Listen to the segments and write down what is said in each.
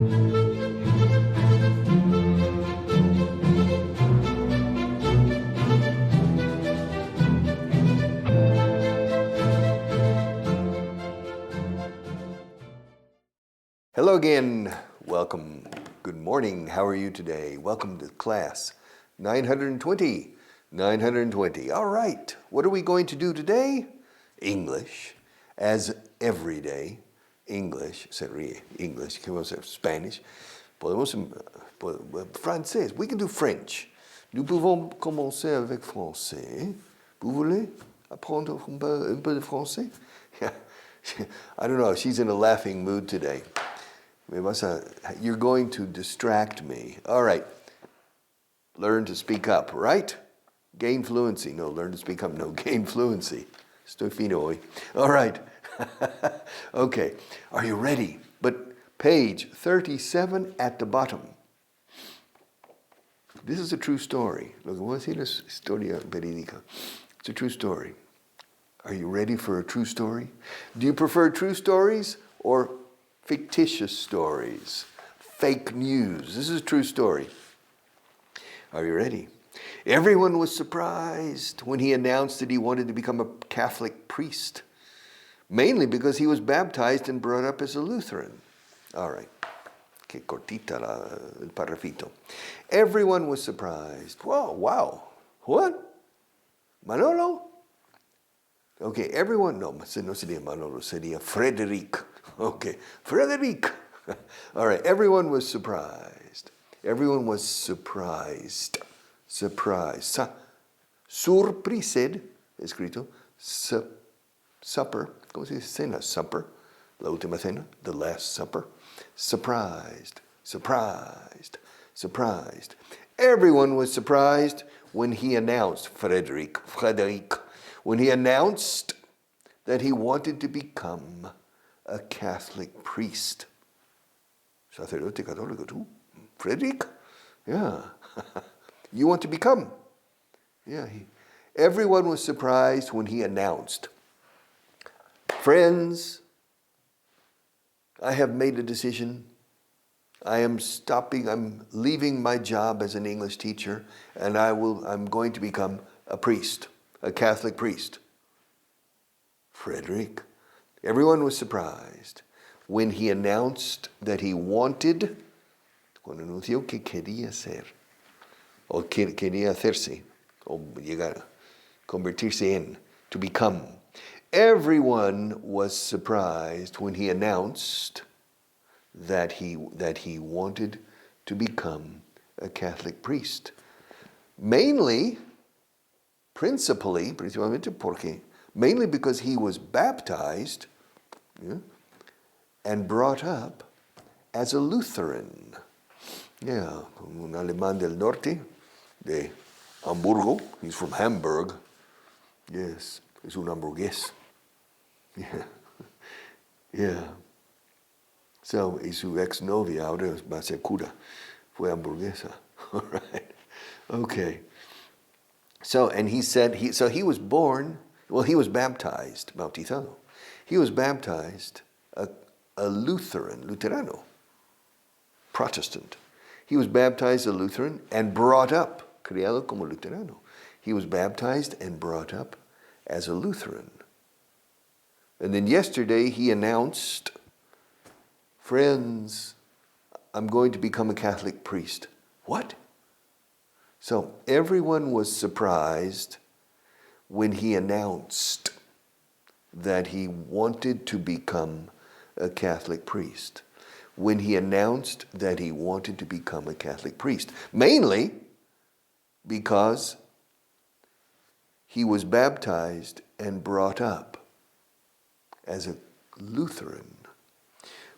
Hello again. Welcome. Good morning. How are you today? Welcome to class 920. 920. All right. What are we going to do today? English. As every day. English. Sería English. ¿Qué vamos a hacer? Spanish. Podemos francés. We can do French. Nous pouvons commencer avec français. Vous voulez apprendre un peu de français? Yeah. I don't know. She's in a laughing mood today. You're going to distract me. All right. Learn to speak up, right? Gain fluency. No, learn to speak up. No, gain fluency. Estoy fino hoy. All right. Okay. Are you ready? But page 37 at the bottom. This is a true story. Lo que voy a decir es historia verídica. It's a true story. Are you ready for a true story? Do you prefer true stories or fictitious stories? Fake news. This is a true story. Are you ready? Everyone was surprised when he announced that he wanted to become a Catholic priest, mainly because he was baptized and brought up as a Lutheran. All right. Que cortita el parrafito. Everyone was surprised. Whoa, wow. What? Manolo? Okay, everyone, no sería Manolo, sería Frederic. Okay, Frederic. All right, everyone was surprised. Everyone was surprised. Surprised. Surprised, escrito, supper. ¿Cómo se dice? Cena, supper. La última cena, the last supper. Surprised, surprised, surprised. Everyone was surprised when he announced, Frederic, when he announced that he wanted to become a Catholic priest. Sacerdote católico, tú? Frederic? Yeah. You want to become? Yeah. Everyone was surprised when he announced, friends, I have made a decision. I'm leaving my job as an English teacher, and I'm going to become a priest, a Catholic priest. Frederic. Everyone was surprised when he announced that he wanted, cuando anunció que quería ser, o quería hacerse, o llegar, convertirse en, to become. Everyone was surprised when he announced that he wanted to become a Catholic priest. Mainly because he was baptized, yeah, and brought up as a Lutheran. Yeah, un alemán del norte, de Hamburgo. He's from Hamburg. Yes, es un hamburgués. Yeah. Yeah. So, y su ex-novia ahora va a ser cura. Fue hamburguesa. All right. Okay. So, and he said, he was born, well, he was baptized, bautizado. He was baptized a Luterano, Protestant. He was baptized a Lutheran and brought up, criado como Luterano. He was baptized and brought up as a Lutheran. And then yesterday he announced, friends, I'm going to become a Catholic priest. What? So everyone was surprised when he announced that he wanted to become a Catholic priest. When he announced that he wanted to become a Catholic priest. Mainly because he was baptized and brought up as a Lutheran.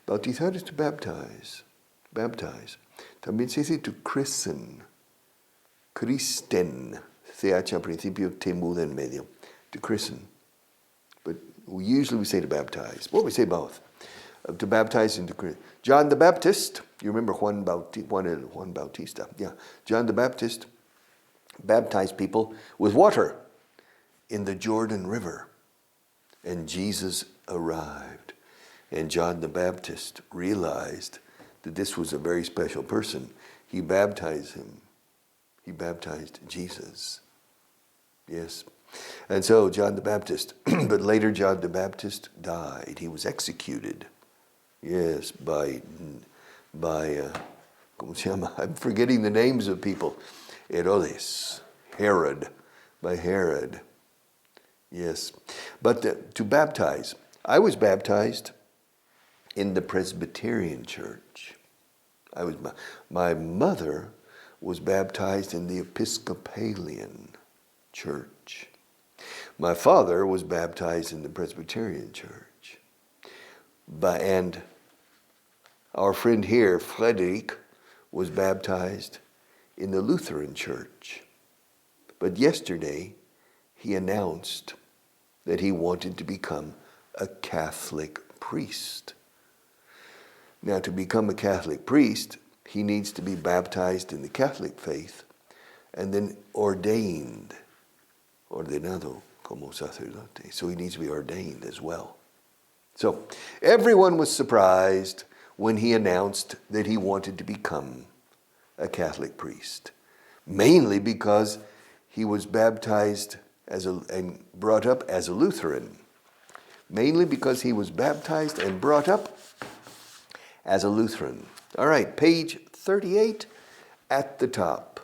Bautizar is to baptize. Baptize. También se dice to christen. Christen. CH al principio, T muda en medio. To christen. But usually we say to baptize. Well, we say both. To baptize and to christen. John the Baptist, you remember Juan Bautista. Yeah. John the Baptist baptized people with water in the Jordan River. And Jesus arrived. And John the Baptist realized that this was a very special person, he baptized him. He baptized Jesus. Yes. And so John the Baptist, but later John the Baptist died. He was executed. Yes, by ¿cómo se llama? I'm forgetting the names of people. Herodes, Herod, by Herod. Yes. But to baptize, I was baptized in the Presbyterian church. My mother was baptized in the Episcopalian church. My father was baptized in the Presbyterian church. And our friend here, Frederick, was baptized in the Lutheran church. But yesterday, he announced that he wanted to become a Catholic priest. Now, to become a Catholic priest, he needs to be baptized in the Catholic faith and then ordained, ordenado como sacerdote. So he needs to be ordained as well. So everyone was surprised when he announced that he wanted to become a Catholic priest, mainly because he was baptized and brought up as a Lutheran. Mainly because he was baptized and brought up as a Lutheran. All right, page 38 at the top.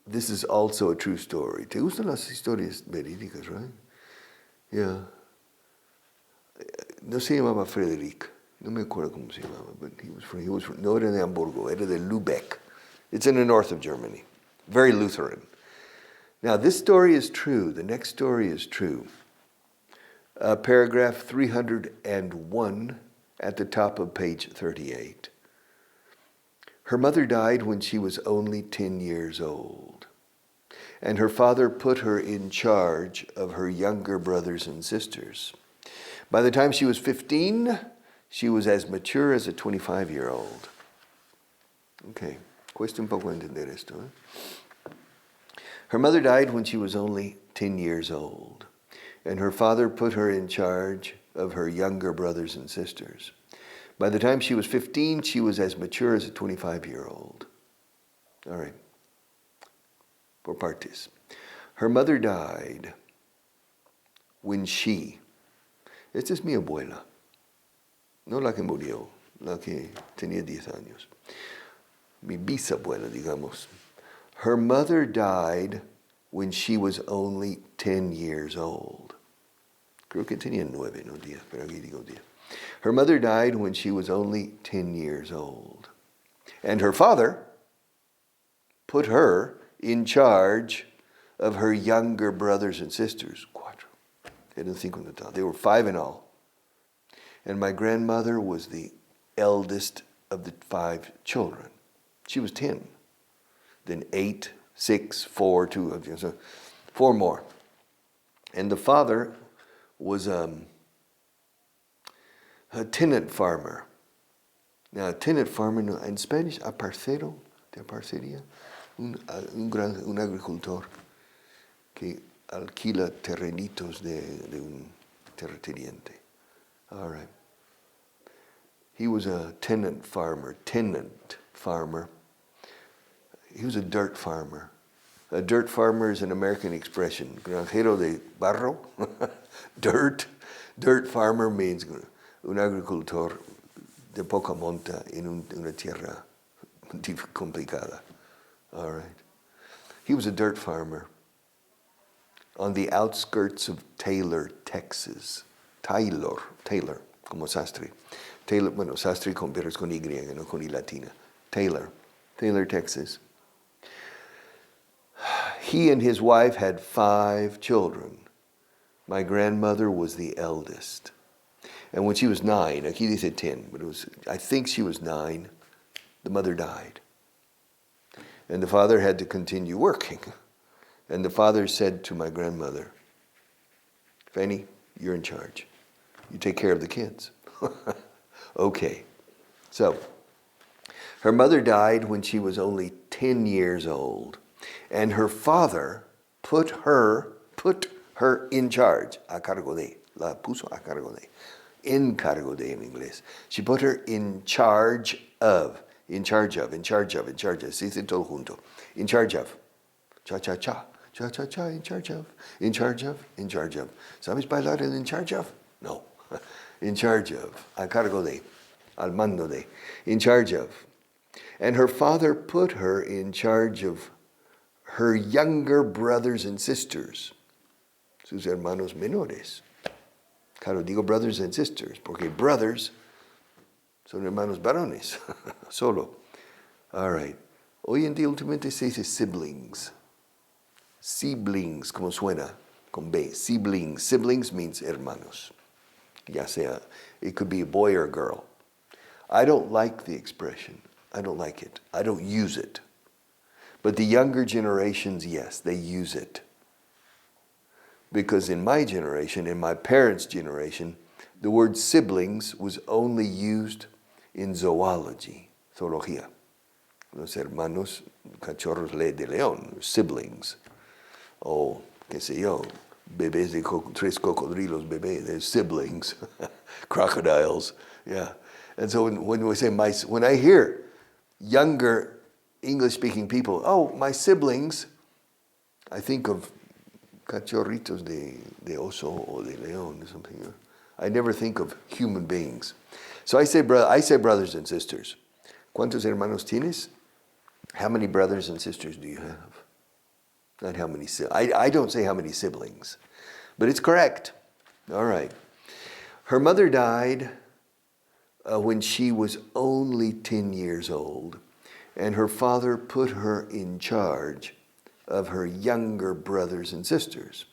This is also a true story. ¿Te gustan las historias verídicas, right? Yeah. No se llamaba Frederick. No me acuerdo cómo se llamaba, but he was from, no era de Hamburgo, era de Lübeck. It's in the north of Germany. Very Lutheran. Now, this story is true. The next story is true. Paragraph 301 at the top of page 38. Her mother died when she was only 10 years old, and her father put her in charge of her younger brothers and sisters. By the time she was 15, she was as mature as a 25-year-old. Okay, cuesta un poco entender esto. Her mother died when she was only 10 years old, and her father put her in charge of her younger brothers and sisters. By the time she was 15, she was as mature as a 25-year-old. All right. Por partes. Her mother died when she, esta es mi abuela, no la que murió, la que tenía 10 años. Mi bisabuela, digamos. Her mother died when she was only 10 years old. Creo que tenía 9, no 10, pero aquí digo 10. Her mother died when she was only 10 years old. And her father put her in charge of her younger brothers and sisters. Cuatro. Eran cinco en total. They were 5 in all. And my grandmother was the eldest of the 5 children. She was 10. Then 8, 6, 4, 2, so 4 more. And the father was a tenant farmer. Now, a tenant farmer, in Spanish, aparcero, de aparcería, un agricultor que alquila terrenitos de un terrateniente. All right. He was a tenant farmer. He was a dirt farmer. A dirt farmer is an American expression. Granjero de barro, dirt. Dirt farmer means un agricultor de poca monta en una tierra complicada. All right. He was a dirt farmer on the outskirts of Taylor, Texas. Taylor, como sastre. Taylor, bueno, sastre con pero con Y, no con Y latina. Taylor, Texas. He and his wife had 5 children. My grandmother was the eldest. And when she was 9, aquí dice 10, but I think she was 9, the mother died. And the father had to continue working. And the father said to my grandmother, Fanny, you're in charge. You take care of the kids. Okay. So, her mother died when she was only 10 years old. And her father put her in charge, a cargo de, la puso a cargo de, encargo de en inglés. She put her in charge of. In charge of. Se dice todo junto. In charge of. Cha-cha-cha. Cha-cha-cha, in charge of. In charge of. ¿Sabes bailar el in charge of? No. In charge of. A cargo de. Al mando de. In charge of. And her father put her in charge of her younger brothers and sisters. Sus hermanos menores. Claro, digo brothers and sisters, porque brothers son hermanos varones, solo. All right. Hoy en día últimamente se dice siblings. Siblings, como suena, con B. Siblings. Siblings means hermanos. Ya sea, it could be a boy or a girl. I don't like the expression. I don't like it. I don't use it. But the younger generations, yes, they use it. Because in my generation, in my parents' generation, the word siblings was only used in zoology, zoología. Los hermanos cachorros de león, siblings. O, qué sé yo, bebés de tres cocodrilos, bebés, they're siblings. Crocodiles, yeah. And so when we say when I hear younger English-speaking people, oh, my siblings, I think of cachorritos de oso or de león or something. I never think of human beings. So I say brothers and sisters. ¿Cuántos hermanos tienes? How many brothers and sisters do you have? Not how many I don't say how many siblings, but it's correct. All right. Her mother died when she was only 10 years old, and her father put her in charge of her younger brothers and sisters.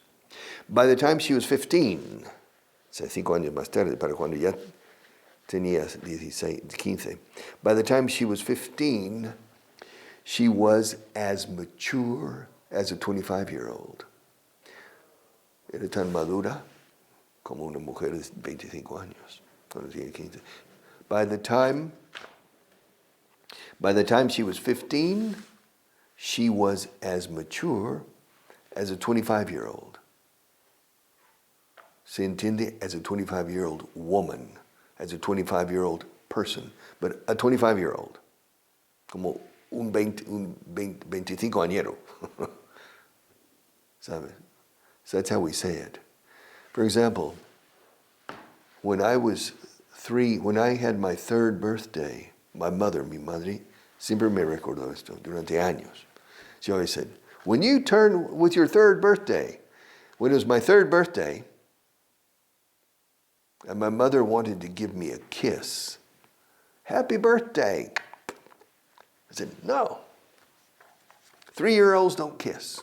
By the time she was 15, 5 años más tarde, para cuando ya tenía 15, by the time she was 15, she was as mature as a 25-year-old. Era tan madura como una mujer de 25 años. Cuando tenía 15. By the time she was 15, she was as mature as a 25-year-old. Se entiende, as a 25-year-old woman, as a 25-year-old person, but a 25-year-old, como un 25 añero. ¿Sabes? So that's how we say it. For example, when I had my 3rd birthday, mi madre, siempre me recordó esto durante años. She always said, when you turn with your 3rd birthday, when it was my 3rd birthday, and my mother wanted to give me a kiss, happy birthday. I said, no. 3-year-olds don't kiss.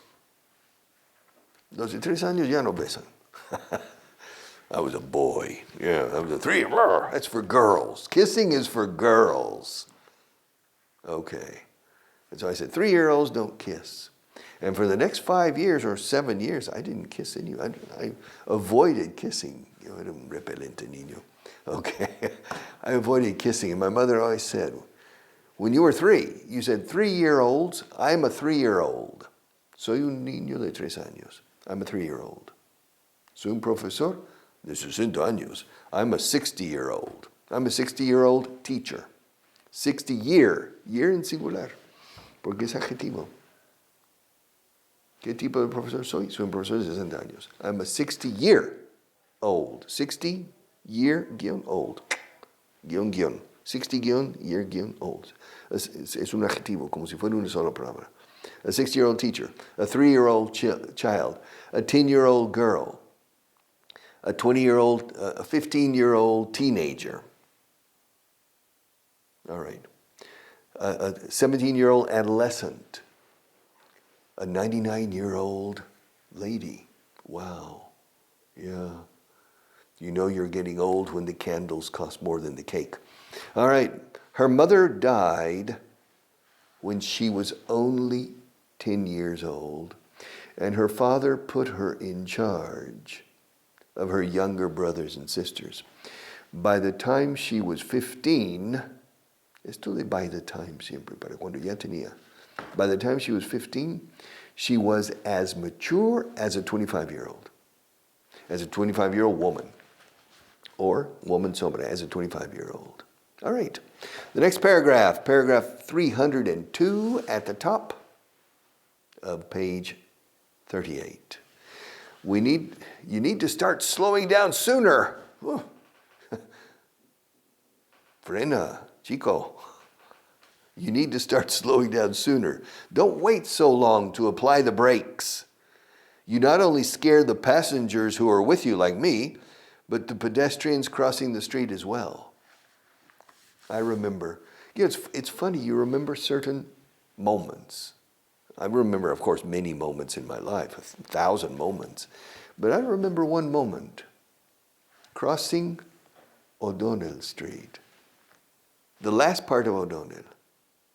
Los de 3 años ya no besan. I was a boy. Yeah, I was a 3. That's for girls. Kissing is for girls. Okay. And so I said, 3-year-olds don't kiss. And for the next 5 years or 7 years, I didn't kiss anyone. I avoided kissing. Yo era un repelente niño. Okay. I avoided kissing. And my mother always said, when you were 3, you said 3-year-olds, I'm a 3-year-old. Soy un niño de 3 años. I'm a 3-year-old. Soy un profesor de 60 años. I'm a 60-year-old. I'm a 60-year-old teacher. 60-year en singular, porque es adjetivo. ¿Qué tipo de profesor soy? Soy un profesor de 60 años. I'm a 60-year-old. 60-year-old. 60-year-old. Es un adjetivo, como si fuera una sola palabra. A 60-year-old teacher, a 3-year-old child, a 10-year-old girl, a 20-year-old, a 15-year-old teenager. All right. A 17-year-old adolescent, a 99-year-old lady. Wow. Yeah. You know you're getting old when the candles cost more than the cake. All right. Her mother died when she was only 10 years old, and her father put her in charge of her younger brothers and sisters. By the time she was 15, esto de by the time siempre, para cuando ya tenía. By the time she was 15, she was as mature as a 25-year-old. As a 25-year-old woman. or woman sombra, as a 25-year-old. All right. The next paragraph 302 at the top of page 38. You need to start slowing down sooner. Frena, chico. You need to start slowing down sooner. Don't wait so long to apply the brakes. You not only scare the passengers who are with you like me, but the pedestrians crossing the street as well. I remember, it's funny, you remember certain moments. I remember, of course, many moments in my life, 1,000 moments. But I remember one moment, crossing O'Donnell Street. The last part of O'Donnell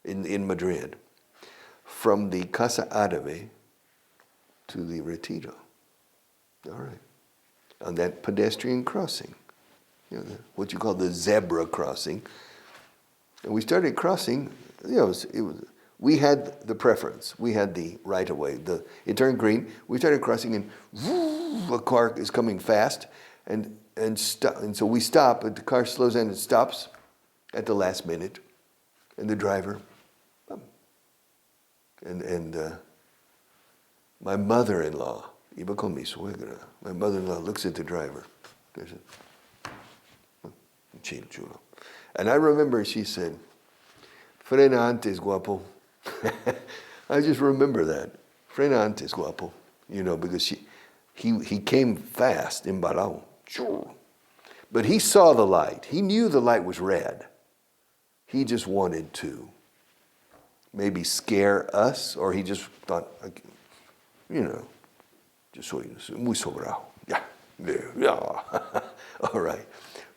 in Madrid, from the Casa Árabe to the Retiro. All right. On that pedestrian crossing, what you call the zebra crossing. And we started crossing, we had the preference. We had the right of way. It turned green. We started crossing, and a car is coming fast, and so we stop. And the car slows down and stops at the last minute, and the driver, and my mother-in-law, iba con mi suegra. My mother-in-law looks at the driver. Chill, chulo. And I remember she said, "Frena antes, guapo." I just remember that. Frena antes, guapo. Because he came fast, embalado. But he saw the light. He knew the light was red. He just wanted to maybe scare us, or he just thought, yo soy muy sobrado. Yeah. All right.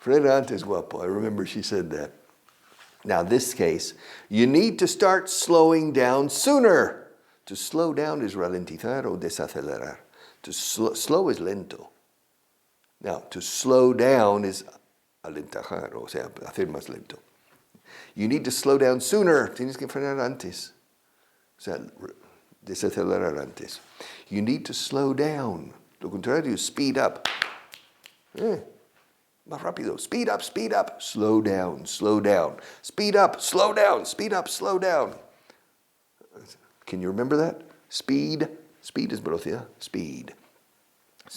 Frena antes, guapo. I remember she said that. Now, this case, you need to start slowing down sooner. To slow down is ralentizar o desacelerar. To slow is lento. Now, to slow down is alentajar, o sea, hacer más lento. You need to slow down sooner. Tienes que frenar antes. O sea, desacelerar antes. You need to slow down. Lo contrario is speed up. Más rápido. Speed up, speed up. Slow down, slow down. Speed up, slow down. Speed up, slow down. Can you remember that? Speed is velocidad. Speed.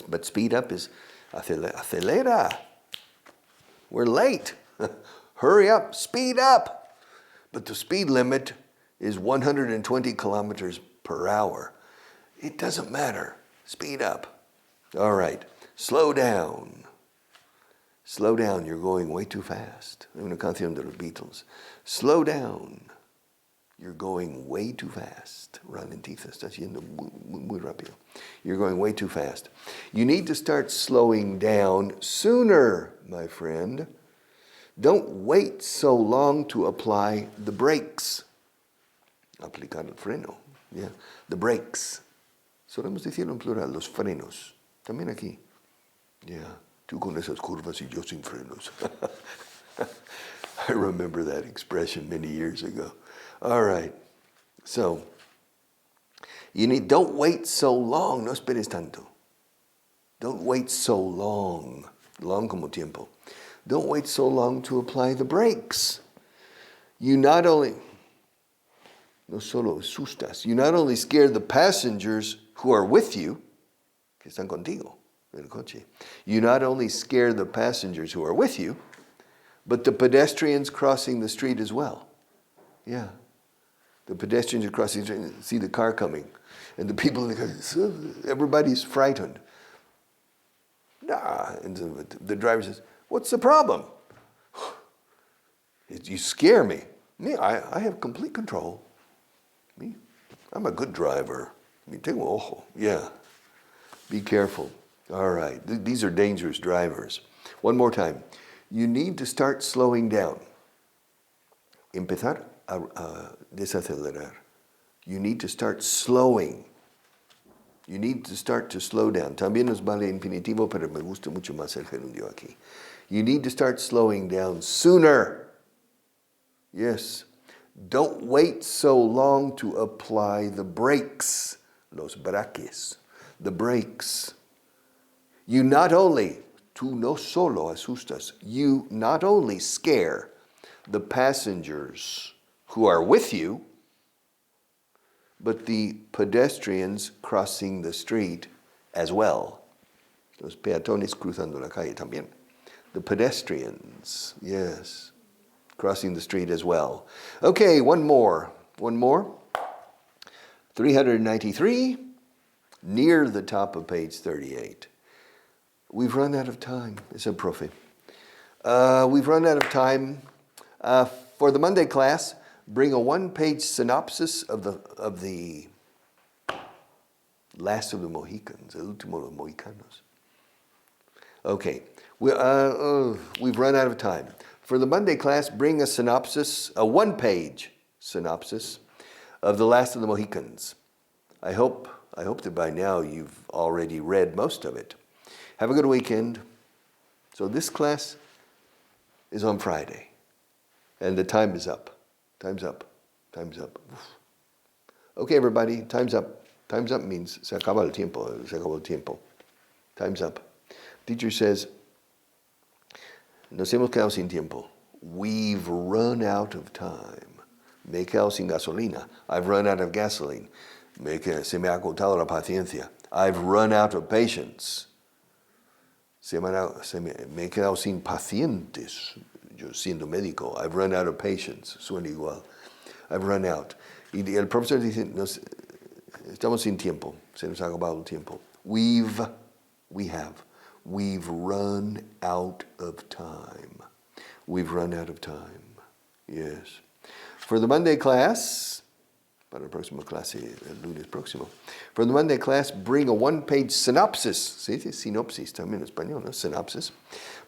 But speed up is acelera. We're late. Hurry up, speed up. But the speed limit is 120 kilometers per hour. It doesn't matter. Speed up. All right. Slow down. Slow down, you're going way too fast. Hay una canción de los Beatles. Slow down, you're going way too fast. Ralentiza, estás yendo muy rápido. You're going way too fast. You need to start slowing down sooner, my friend. Don't wait so long to apply the brakes. Aplicar el freno. Yeah, the brakes. Solemos decirlo en plural, los frenos. También aquí. Yeah. Tú con esas curvas y yo sin frenos. I remember that expression many years ago. All right. So, don't wait so long. No esperes tanto. Don't wait so long. Long como tiempo. Don't wait so long to apply the brakes. No solo asustas. You not only scare the passengers who are with you, que están contigo, el coche. You not only scare the passengers who are with you, but the pedestrians crossing the street as well. Yeah. The pedestrians are crossing the street and see the car coming. And the people in the car, everybody's frightened. And the driver says, "What's the problem?" "You scare me." Me, I have complete control. Me, I'm a good driver. Tengo ojo. Yeah. Be careful. All right. These are dangerous drivers. One more time. You need to start slowing down. Empezar a desacelerar. You need to start slowing. You need to start to slow down. También nos vale infinitivo, pero me gusta mucho más el gerundio aquí. You need to start slowing down sooner. Yes. Don't wait so long to apply the brakes. Los braques. The brakes. You not only, tú no solo asustas, you not only scare the passengers who are with you, but the pedestrians crossing the street as well. Los peatones cruzando la calle también. The pedestrians, yes, crossing the street as well. Okay, one more. 393, near the top of page 38. We've run out of time, it's a profe. We've run out of time. For the Monday class, bring a one-page synopsis of the last of the Mohicans, el último de los Mohicanos. Okay, we've run out of time. For the Monday class, bring a one-page synopsis of the last of the Mohicans. I hope that by now you've already read most of it. Have a good weekend. So this class is on Friday, and the time is up. Time's up. Okay, everybody, time's up. Time's up means se acaba el tiempo. Time's up. Teacher says, nos hemos quedado sin tiempo. We've run out of time. Me he quedado sin gasolina. I've run out of gasoline. Se me ha agotado la paciencia. I've run out of patience. Me he quedado sin pacientes. Yo siendo médico, I've run out of patience. Suena igual. I've run out. Y el profesor dice, estamos sin tiempo. Se nos ha acabado el tiempo. We've run out of time. We've run out of time. Yes. For the Monday class, para la próxima clase, el lunes próximo. For the Monday class, bring a one-page synopsis. ¿Sí? Sinopsis también en español, ¿no? Synopsis.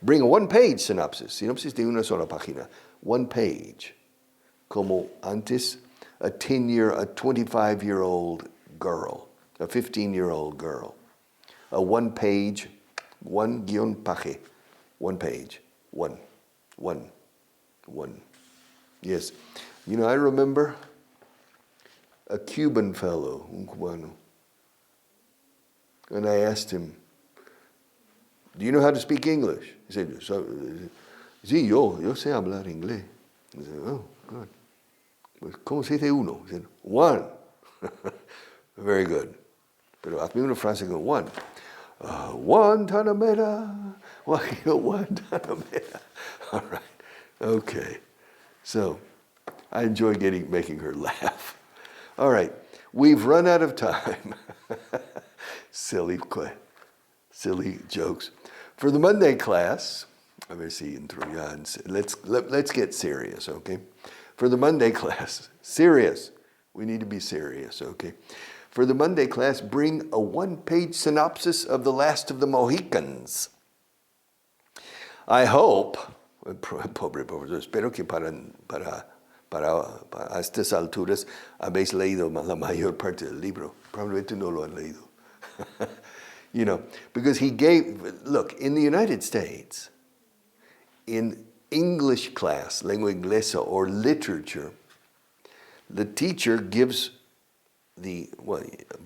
Bring a one-page synopsis. Sinopsis de una sola página. One page. Como antes, a 25-year-old girl. A 15-year-old girl. A one-page, one guion paje. One page. One. Yes. You know, I remember a Cuban fellow, un cubano, and I asked him, do you know how to speak English? He said, sí, yo sé hablar inglés. I said, oh, good. Pues, ¿cómo se dice uno? He said, one. Very good. Pero hazme una frase con one. Guantanamera. Guantanamera. All right. Okay. So, I enjoy making her laugh. All right. We've run out of time. Silly jokes. For the Monday class, a ver si entro ya. Let's get serious, okay? For the Monday class, serious. We need to be serious, okay? For the Monday class, bring a one-page synopsis of the last of the Mohicans. I hope, pobre, espero que para estas alturas habéis leído la mayor parte del libro. Probablemente no lo han leído. You know, because look, in the United States, in English class, lengua inglesa, or literature, the teacher gives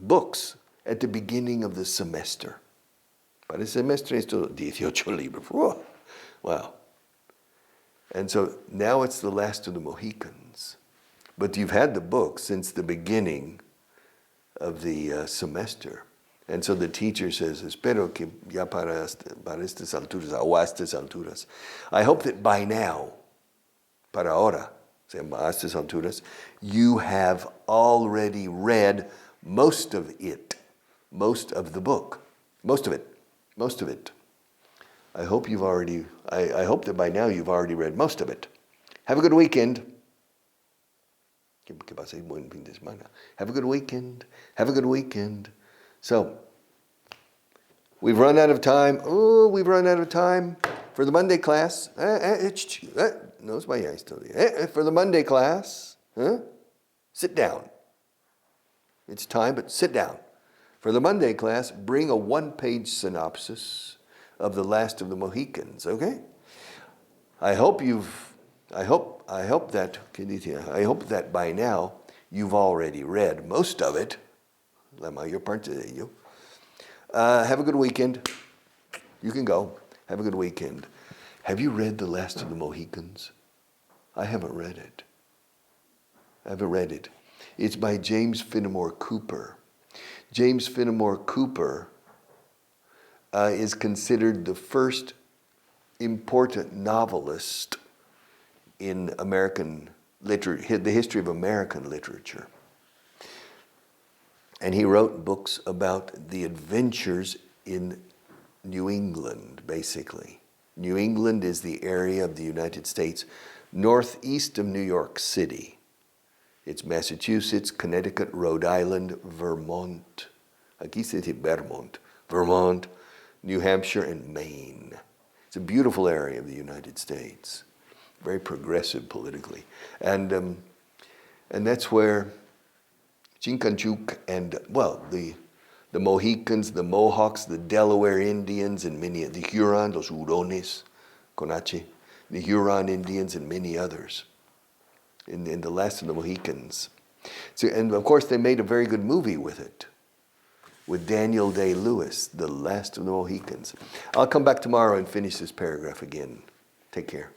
books at the beginning of the semester. Para el semestre esto 18 libros. Whoa. Wow. And so now it's the last of the Mohicans. But you've had the book since the beginning of the semester. And so the teacher says, espero que ya para estas alturas, o a estas alturas. I hope that by now, para ahora, a estas alturas, you have already read most of it, most of the book, most of it. I hope that by now you've already read most of it. Have a good weekend. Que paséis buen fin de semana. Have a good weekend. So, we've run out of time. Oh, we've run out of time for the Monday class. No os vayáis todavía. For the Monday class, sit down. It's time, but sit down. For the Monday class, bring a one-page synopsis of the last of the Mohicans, okay? I hope that by now you've already read most of it. La mayor parte de ello. Have a good weekend. You can go. Have a good weekend. Have you read The Last of the Mohicans? I haven't read it. It's by James Fenimore Cooper. James Fenimore Cooper is considered the first important novelist in American literature, the history of American literature. And he wrote books about the adventures in New England, basically. New England is the area of the United States northeast of New York City. It's Massachusetts, Connecticut, Rhode Island, Vermont. Aquí se dice Vermont. Vermont, New Hampshire, and Maine. It's a beautiful area of the United States. Very progressive politically. And that's where Chincanchook and, well, the Mohicans, the Mohawks, the Delaware Indians, and many of the Huron, los Hurones, con H, the Huron Indians, and many others in The Last of the Mohicans. So, and of course, they made a very good movie with it, with Daniel Day-Lewis, The Last of the Mohicans. I'll come back tomorrow and finish this paragraph again. Take care.